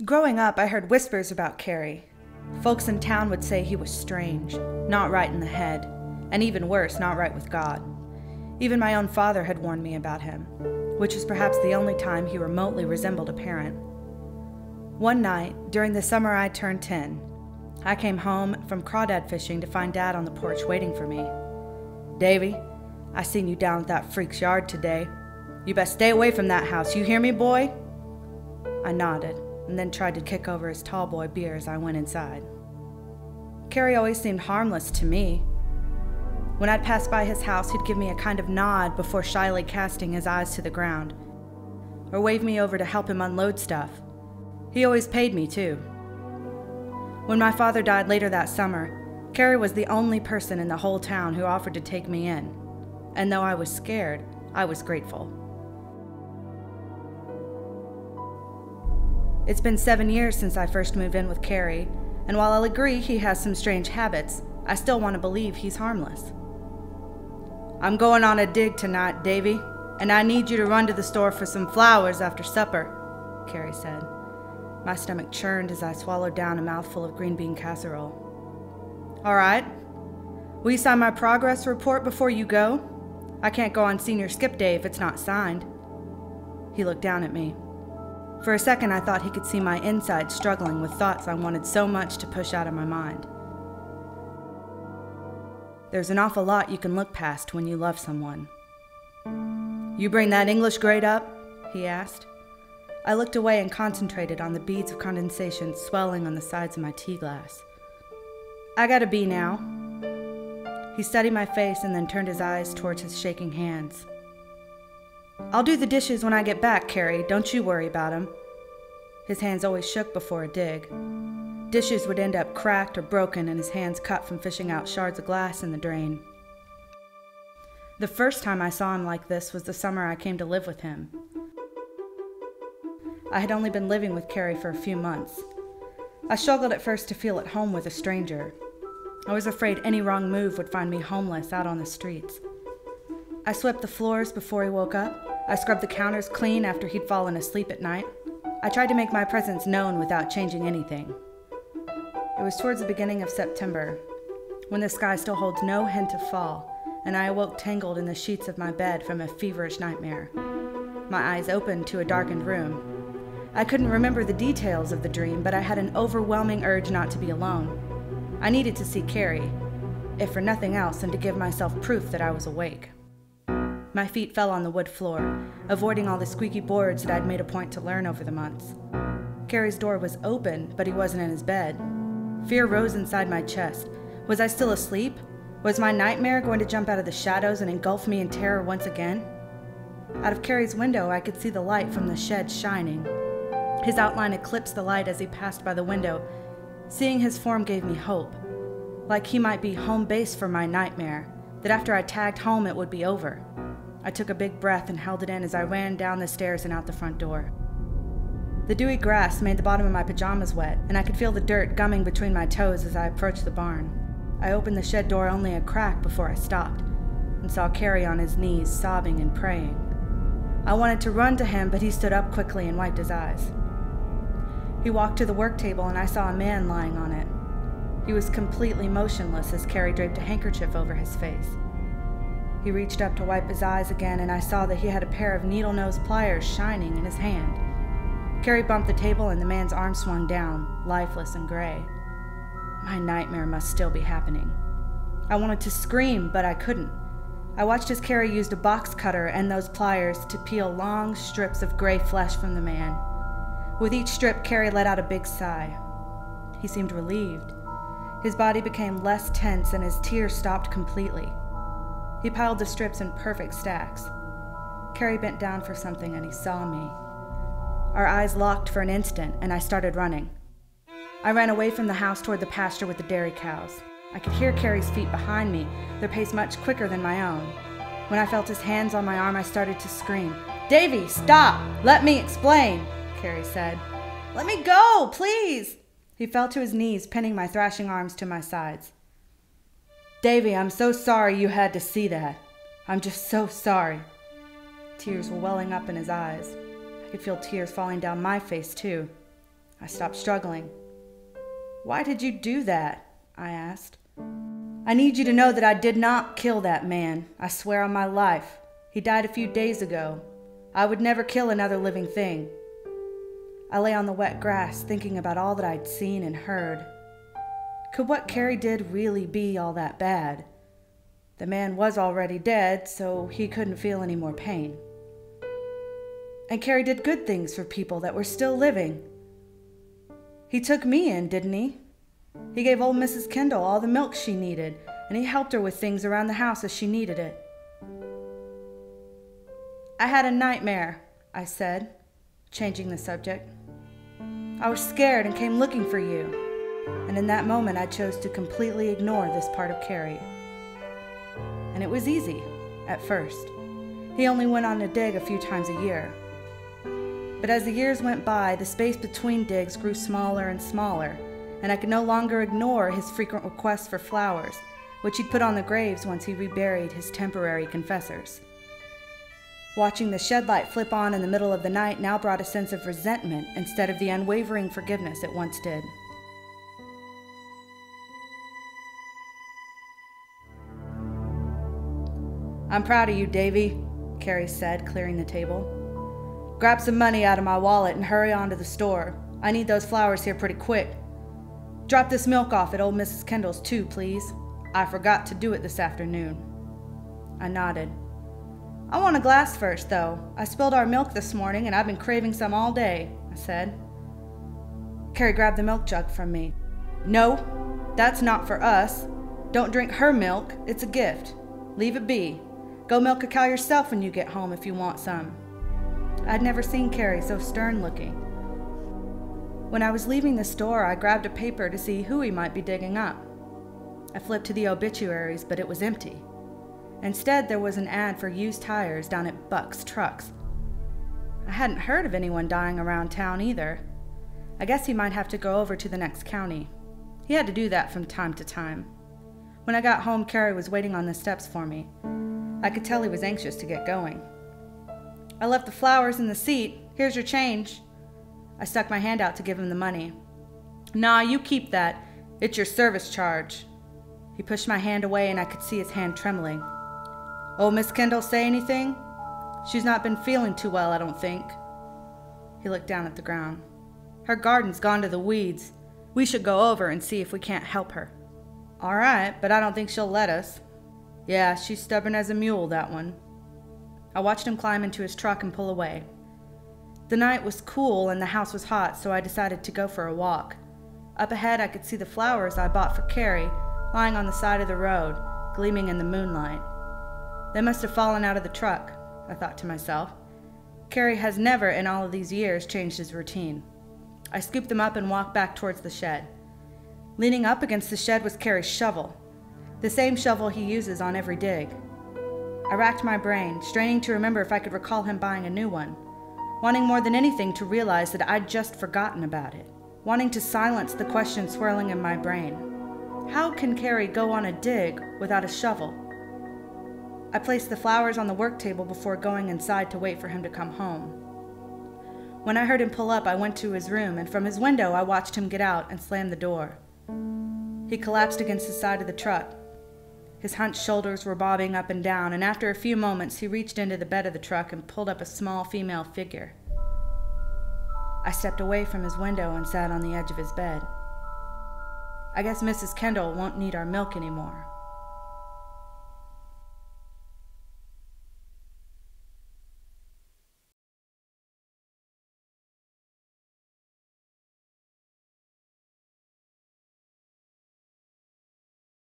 Growing up, I heard whispers about Carrie. Folks in town would say he was strange, not right in the head, and even worse, not right with God. Even my own father had warned me about him, which was perhaps the only time he remotely resembled a parent. One night, during the summer I turned 10, I came home from crawdad fishing to find Dad on the porch waiting for me. "Davy, I seen you down at that freak's yard today. You best stay away from that house, you hear me, boy?" I nodded, and then tried to kick over his tall boy beer as I went inside. Carrie always seemed harmless to me. When I'd pass by his house, he'd give me a kind of nod before shyly casting his eyes to the ground, or wave me over to help him unload stuff. He always paid me, too. When my father died later that summer, Carrie was the only person in the whole town who offered to take me in, and though I was scared, I was grateful. It's been 7 years since I first moved in with Carrie, and while I'll agree he has some strange habits, I still want to believe he's harmless. "I'm going on a dig tonight, Davy, and I need you to run to the store for some flowers after supper," Carrie said. My stomach churned as I swallowed down a mouthful of green bean casserole. "All right. Will you sign my progress report before you go? I can't go on senior skip day if it's not signed." He looked down at me. For a second, I thought he could see my insides struggling with thoughts I wanted so much to push out of my mind. There's an awful lot you can look past when you love someone. "You bring that English grade up?" he asked. I looked away and concentrated on the beads of condensation swelling on the sides of my tea glass. "I got a B now." He studied my face and then turned his eyes towards his shaking hands. "I'll do the dishes when I get back, Carrie. Don't you worry about them." His hands always shook before a dig. Dishes would end up cracked or broken and his hands cut from fishing out shards of glass in the drain. The first time I saw him like this was the summer I came to live with him. I had only been living with Carrie for a few months. I struggled at first to feel at home with a stranger. I was afraid any wrong move would find me homeless out on the streets. I swept the floors before he woke up. I scrubbed the counters clean after he'd fallen asleep at night. I tried to make my presence known without changing anything. It was towards the beginning of September, when the sky still holds no hint of fall, and I awoke tangled in the sheets of my bed from a feverish nightmare. My eyes opened to a darkened room. I couldn't remember the details of the dream, but I had an overwhelming urge not to be alone. I needed to see Carrie, if for nothing else than to give myself proof that I was awake. My feet fell on the wood floor, avoiding all the squeaky boards that I'd made a point to learn over the months. Carrie's door was open, but he wasn't in his bed. Fear rose inside my chest. Was I still asleep? Was my nightmare going to jump out of the shadows and engulf me in terror once again? Out of Carrie's window, I could see the light from the shed shining. His outline eclipsed the light as he passed by the window. Seeing his form gave me hope, like he might be home base for my nightmare, that after I tagged home it would be over. I took a big breath and held it in as I ran down the stairs and out the front door. The dewy grass made the bottom of my pajamas wet, and I could feel the dirt gumming between my toes as I approached the barn. I opened the shed door only a crack before I stopped, and saw Carrie on his knees, sobbing and praying. I wanted to run to him, but he stood up quickly and wiped his eyes. He walked to the work table, and I saw a man lying on it. He was completely motionless as Carrie draped a handkerchief over his face. He reached up to wipe his eyes again, and I saw that he had a pair of needle-nose pliers shining in his hand. Carrie bumped the table, and the man's arm swung down, lifeless and gray. My nightmare must still be happening. I wanted to scream, but I couldn't. I watched as Carrie used a box cutter and those pliers to peel long strips of gray flesh from the man. With each strip, Carrie let out a big sigh. He seemed relieved. His body became less tense and his tears stopped completely. He piled the strips in perfect stacks. Carrie bent down for something and he saw me. Our eyes locked for an instant and I started running. I ran away from the house toward the pasture with the dairy cows. I could hear Carrie's feet behind me, their pace much quicker than my own. When I felt his hands on my arm, I started to scream. "Davy, stop! Let me explain!" Carrie said. "Let me go, please!" He fell to his knees, pinning my thrashing arms to my sides. "Davy, I'm so sorry you had to see that. I'm just so sorry." Tears were welling up in his eyes. I could feel tears falling down my face, too. I stopped struggling. "Why did you do that?" I asked. "I need you to know that I did not kill that man. I swear on my life. He died a few days ago. I would never kill another living thing." I lay on the wet grass, thinking about all that I'd seen and heard. Could what Carrie did really be all that bad? The man was already dead, so he couldn't feel any more pain. And Carrie did good things for people that were still living. He took me in, didn't he? He gave old Mrs. Kendall all the milk she needed, and he helped her with things around the house as she needed it. "I had a nightmare," I said, changing the subject. "I was scared and came looking for you." And in that moment, I chose to completely ignore this part of Carrie. And it was easy, at first. He only went on a dig a few times a year. But as the years went by, the space between digs grew smaller and smaller, and I could no longer ignore his frequent requests for flowers, which he'd put on the graves once he reburied his temporary confessors. Watching the shed light flip on in the middle of the night now brought a sense of resentment instead of the unwavering forgiveness it once did. "I'm proud of you, Davy," Carrie said, clearing the table. "Grab some money out of my wallet and hurry on to the store. I need those flowers here pretty quick. Drop this milk off at old Mrs. Kendall's too, please. I forgot to do it this afternoon." I nodded. "I want a glass first, though. I spilled our milk this morning and I've been craving some all day," I said. Carrie grabbed the milk jug from me. "No, that's not for us. Don't drink her milk. It's a gift. Leave it be. Go milk a cow yourself when you get home if you want some." I'd never seen Carrie so stern-looking. When I was leaving the store, I grabbed a paper to see who he might be digging up. I flipped to the obituaries, but it was empty. Instead, there was an ad for used tires down at Buck's Trucks. I hadn't heard of anyone dying around town either. I guess he might have to go over to the next county. He had to do that from time to time. When I got home, Carrie was waiting on the steps for me. I could tell he was anxious to get going. "I left the flowers in the seat. Here's your change." I stuck my hand out to give him the money. "Nah, you keep that. It's your service charge." He pushed my hand away and I could see his hand trembling. "Oh, Miss Kendall say anything? She's not been feeling too well, I don't think." He looked down at the ground. "Her garden's gone to the weeds. We should go over and see if we can't help her." "All right, but I don't think she'll let us." "Yeah, she's stubborn as a mule, that one." I watched him climb into his truck and pull away. The night was cool and the house was hot, so I decided to go for a walk. Up ahead, I could see the flowers I bought for Carrie lying on the side of the road, gleaming in the moonlight. They must have fallen out of the truck, I thought to myself. Carrie has never in all of these years changed his routine. I scooped them up and walked back towards the shed. Leaning up against the shed was Carrie's shovel, the same shovel he uses on every dig. I racked my brain, straining to remember if I could recall him buying a new one, wanting more than anything to realize that I'd just forgotten about it, wanting to silence the question swirling in my brain. How can Carrie go on a dig without a shovel? I placed the flowers on the work table before going inside to wait for him to come home. When I heard him pull up, I went to his room, and from his window I watched him get out and slam the door. He collapsed against the side of the truck. His hunched shoulders were bobbing up and down, and after a few moments he reached into the bed of the truck and pulled up a small female figure. I stepped away from his window and sat on the edge of his bed. "I guess Mrs. Kendall won't need our milk anymore,"